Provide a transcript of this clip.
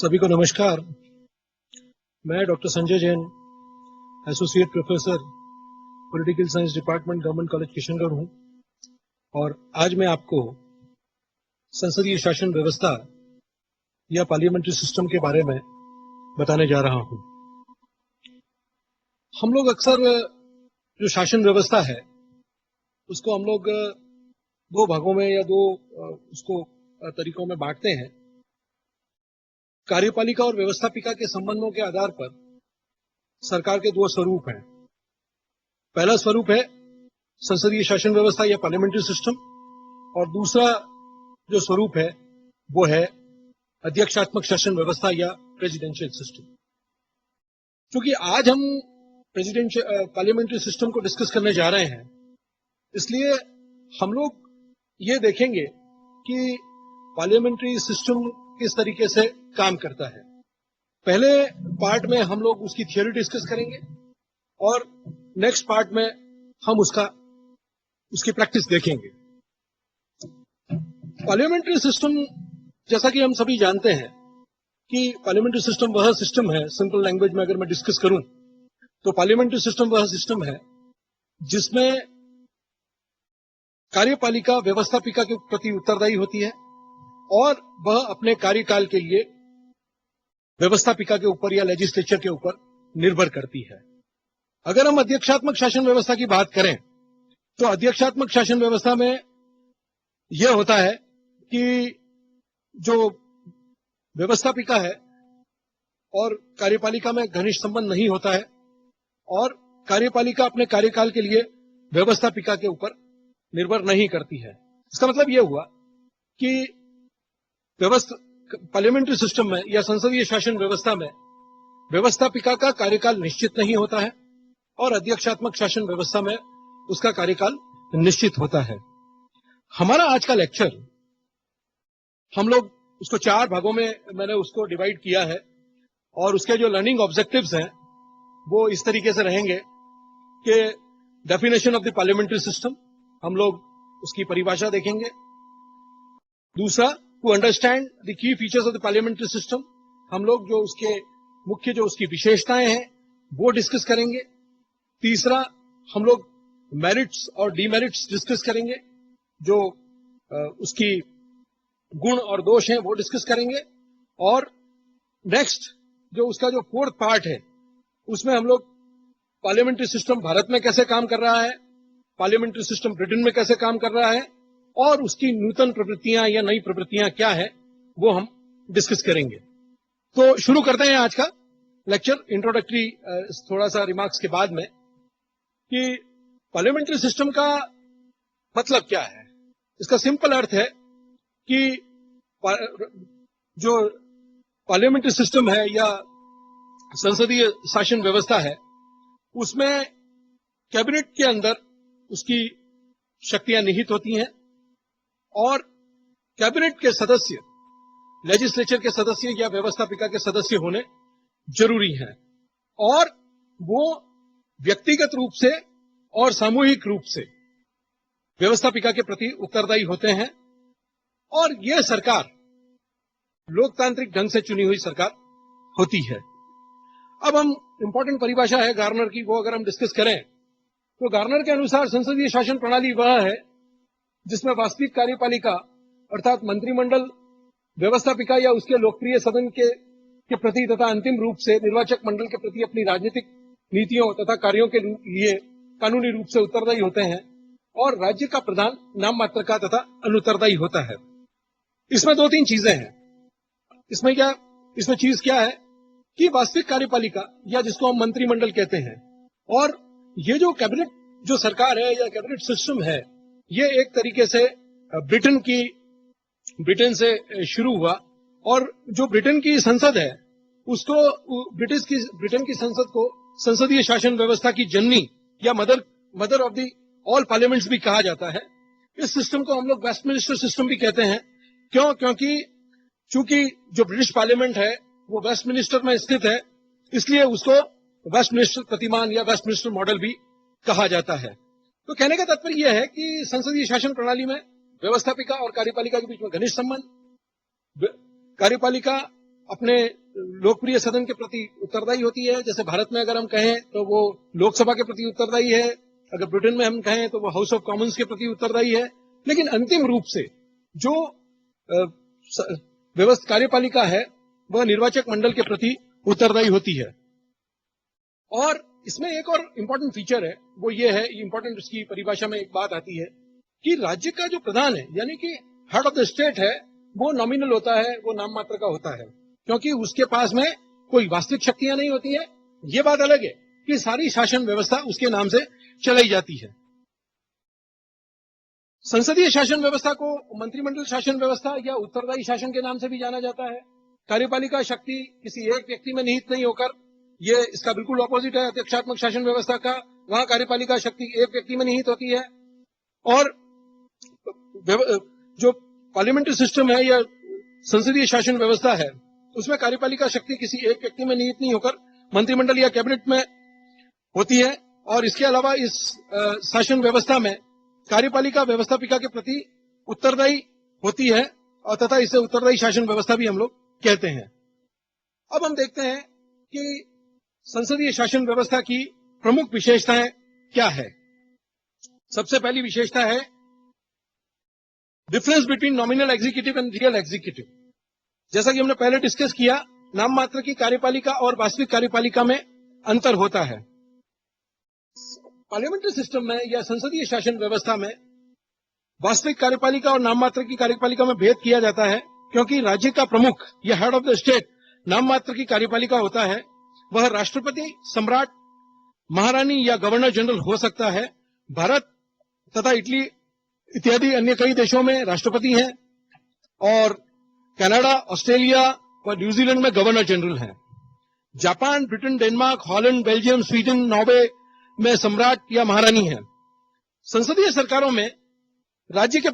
सभी को नमस्कार। मैं doctor Sanjay Jain, associate professor political science department, government college Kishangarh हूं और आज मैं आपको संसदीय शासन व्यवस्था या पार्लियामेंट्री सिस्टम के बारे में बताने जा रहा हूं। हम लोग अक्सर जो शासन व्यवस्था है उसको हम लोग दो भागों में या दो उसको तरीकों में बांटते हैं। कार्यपालिका और व्यवस्थापिका के संबंधों के आधार पर सरकार के दो स्वरूप हैं। पहला स्वरूप है संसदीय शासन व्यवस्था या पार्लियामेंट्री सिस्टम और दूसरा जो स्वरूप है वो है अध्यक्षात्मक शासन व्यवस्था या प्रेसिडेंशियल सिस्टम। क्योंकि आज हम पार्लियामेंट्री सिस्टम को डिस्कस करने जा रहे हैं, इसलिए हम लोग ये देखेंगे कि पार्लियामेंट्री सिस्टम किस तरीके से काम करता है। पहले पार्ट में हम लोग उसकी थ्योरी डिस्कस करेंगे और नेक्स्ट पार्ट में हम उसकी प्रैक्टिस देखेंगे। पार्लियामेंट्री सिस्टम, जैसा कि हम सभी जानते हैं कि पार्लियामेंट्री सिस्टम वह सिस्टम है, सिंपल लैंग्वेज में अगर मैं डिस्कस करूं तो पार्लियामेंट्री सिस्टम वह सिस्टम है जिसमें कार्यपालिका व्यवस्थापिका के प्रति उत्तरदायी होती है और वह अपने कार्यकाल के लिए व्यवस्थापिका के ऊपर या लेजिस्लेचर के ऊपर निर्भर करती है। अगर हम अध्यक्षात्मक शासन व्यवस्था की बात करें तो अध्यक्षात्मक शासन व्यवस्था में यह होता है कि जो व्यवस्थापिका है और कार्यपालिका में घनिष्ठ संबंध नहीं होता है और कार्यपालिका अपने कार्यकाल के लिए व्यवस्थापिका के ऊपर निर्भर नहीं करती है। इसका मतलब यह हुआ कि पार्लियामेंट्री सिस्टम में या संसदीय शासन व्यवस्था में व्यवस्थापिका का कार्यकाल निश्चित नहीं होता है और अध्यक्षात्मक शासन व्यवस्था में उसका कार्यकाल निश्चित होता है। हमारा आज का लेक्चर हम लोग उसको 4 भागों में मैंने उसको डिवाइड किया है और उसके जो लर्निंग ऑब्जेक्टिव्स हैं वो इस तरीके से रहेंगे कि definition of the parliamentary system, हम लोग उसकी परिभाषा देखेंगे। दूसरा, to understand the key features of the parliamentary system, हम लोग जो उसके मुख्य जो उसकी विशेषताएं हैं वो डिस्कस करेंगे। तीसरा, हम लोग मेरिट्स और डीमेरिट्स डिस्कस करेंगे, जो उसकी गुण और दोष हैं वो डिस्कस करेंगे। और नेक्स्ट जो उसका जो 4th पार्ट है उसमें हम लोग पार्लियामेंट्री सिस्टम भारत में कैसे काम कर रहा है, पार्लियामेंट्री सिस्टम ब्रिटेन में कैसे काम कर रहा है और उसकी नूतन प्रवृत्तियां या नई प्रवृत्तियां क्या है वो हम डिस्कस करेंगे। तो शुरू करते हैं आज का लेक्चर इंट्रोडक्टरी थोड़ा सा रिमार्क्स के बाद में कि पार्लियामेंट्री सिस्टम का मतलब क्या है। इसका सिंपल अर्थ है कि जो पार्लियामेंट्री सिस्टम है या संसदीय शासन व्यवस्था है उसमें कैबिनेट के अंदर उसकी शक्तियां निहित होती हैं और कैबिनेट के सदस्य लेजिस्लेचर के सदस्य या व्यवस्थापिका के सदस्य होने जरूरी हैं और वो व्यक्तिगत रूप से और सामूहिक रूप से व्यवस्थापिका के प्रति उत्तरदायी होते हैं और यह सरकार लोकतांत्रिक ढंग से चुनी हुई सरकार होती है। अब हम इंपॉर्टेंट परिभाषा है गार्नर की, वो अगर हम डिस्कस करें तो गार्नर के अनुसार संसदीय शासन प्रणाली वह है जिसमें वास्तविक कार्यपालिका अर्थात मंत्रिमंडल व्यवस्थापिका या उसके लोकप्रिय सदन के प्रति तथा अंतिम रूप से निर्वाचक मंडल के प्रति अपनी राजनीतिक नीतियों तथा कार्यों के लिए कानूनी रूप से उत्तरदायी होते हैं और राज्य का प्रधान नाम मात्र का तथा अनुत्तरदायी होता है। इसमें 2-3 चीजें हैं। इसमें चीज क्या है कि वास्तविक कार्यपालिका या जिसको हम मंत्रिमंडल कहते हैं और ये जो कैबिनेट जो सरकार है या कैबिनेट सिस्टम है ये एक तरीके से ब्रिटेन से शुरू हुआ और जो ब्रिटेन की संसद है उसको ब्रिटेन की संसद को संसदीय शासन व्यवस्था की जननी या mother of the all parliaments भी कहा जाता है। इस सिस्टम को हम लोग वेस्टमिनिस्टर सिस्टम भी कहते हैं। क्योंकि चूंकि जो ब्रिटिश पार्लियामेंट है वो वेस्टमिनिस्टर में स्थित है, इसलिए उसको वेस्टमिनिस्टर प्रतिमान या वेस्टमिनिस्टर मॉडल भी कहा जाता है। तो कहने का तात्पर्य यह है कि संसदीय शासन प्रणाली में व्यवस्थापिका और कार्यपालिका के बीच में घनिष्ठ संबंध, कार्यपालिका अपने लोकप्रिय सदन के प्रति उत्तरदायी होती है। जैसे भारत में अगर हम कहें तो वो लोकसभा के प्रति उत्तरदायी है, अगर ब्रिटेन में हम कहें तो वो हाउस ऑफ कॉमन्स के प्रति उत्तरदायी है। लेकिन अंतिम रूप से जो कार्यपालिका है वह निर्वाचक मंडल के प्रति उत्तरदायी होती है। और इसमें एक और इम्पोर्टेंट फीचर है, वो ये है, इम्पोर्टेंट इसकी परिभाषा में एक बात आती है कि राज्य का जो प्रधान है यानी कि हेड ऑफ द स्टेट है, वो नॉमिनल होता है, वो नाम मात्र का होता है, क्योंकि उसके पास में कोई वास्तविक शक्तियां नहीं होती है। ये बात अलग है कि सारी शासन व्यवस्था उसके नाम से चलाई जाती है। संसदीय शासन व्यवस्था को मंत्रिमंडल शासन व्यवस्था या उत्तरदायी शासन के नाम से भी जाना जाता है। कार्यपालिका शक्ति किसी एक व्यक्ति में निहित नहीं होकर, ये इसका बिल्कुल ऑपोजिट है अध्यक्षात्मक शासन व्यवस्था का। वहां कार्यपालिका शक्ति एक व्यक्ति में निहित होती है और जो पार्लियामेंट्री सिस्टम है या संसदीय शासन व्यवस्था है उसमें कार्यपालिका शक्ति किसी एक व्यक्ति में निहित नहीं होकर मंत्रिमंडल या कैबिनेट में होती है। और इसके अलावा इस शासन व्यवस्था में कार्यपालिका व्यवस्थापिका के प्रति उत्तरदायी होती है और तथा इसे उत्तरदायी शासन व्यवस्था भी हम लोग कहते हैं। अब हम देखते हैं कि संसदीय शासन व्यवस्था की प्रमुख विशेषताएं क्या है। सबसे पहली विशेषता है difference between nominal executive and real executive. जैसा कि हमने पहले डिस्कस किया, नाम मात्र की कार्यपालिका और वास्तविक कार्यपालिका में अंतर होता है। पार्लियामेंट्री सिस्टम में या संसदीय शासन व्यवस्था में वास्तविक कार्यपालिका और नाम मात्र की कार्यपालिका में भेद किया जाता है, क्योंकि राज्य का प्रमुख या हेड ऑफ द स्टेट नाम मात्र की कार्यपालिका होता है। वह राष्ट्रपति, सम्राट, महारानी या गवर्नर जनरल हो सकता है। भारत तथा इटली इत्यादि अन्य कई देशों में राष्ट्रपति हैं और कनाडा, ऑस्ट्रेलिया और न्यूजीलैंड में गवर्नर जनरल हैं। Japan, Britain, Denmark, Holland, Belgium, Sweden, Norway में सम्राट या महारानी है। संसदीय सरकारों में राज्य के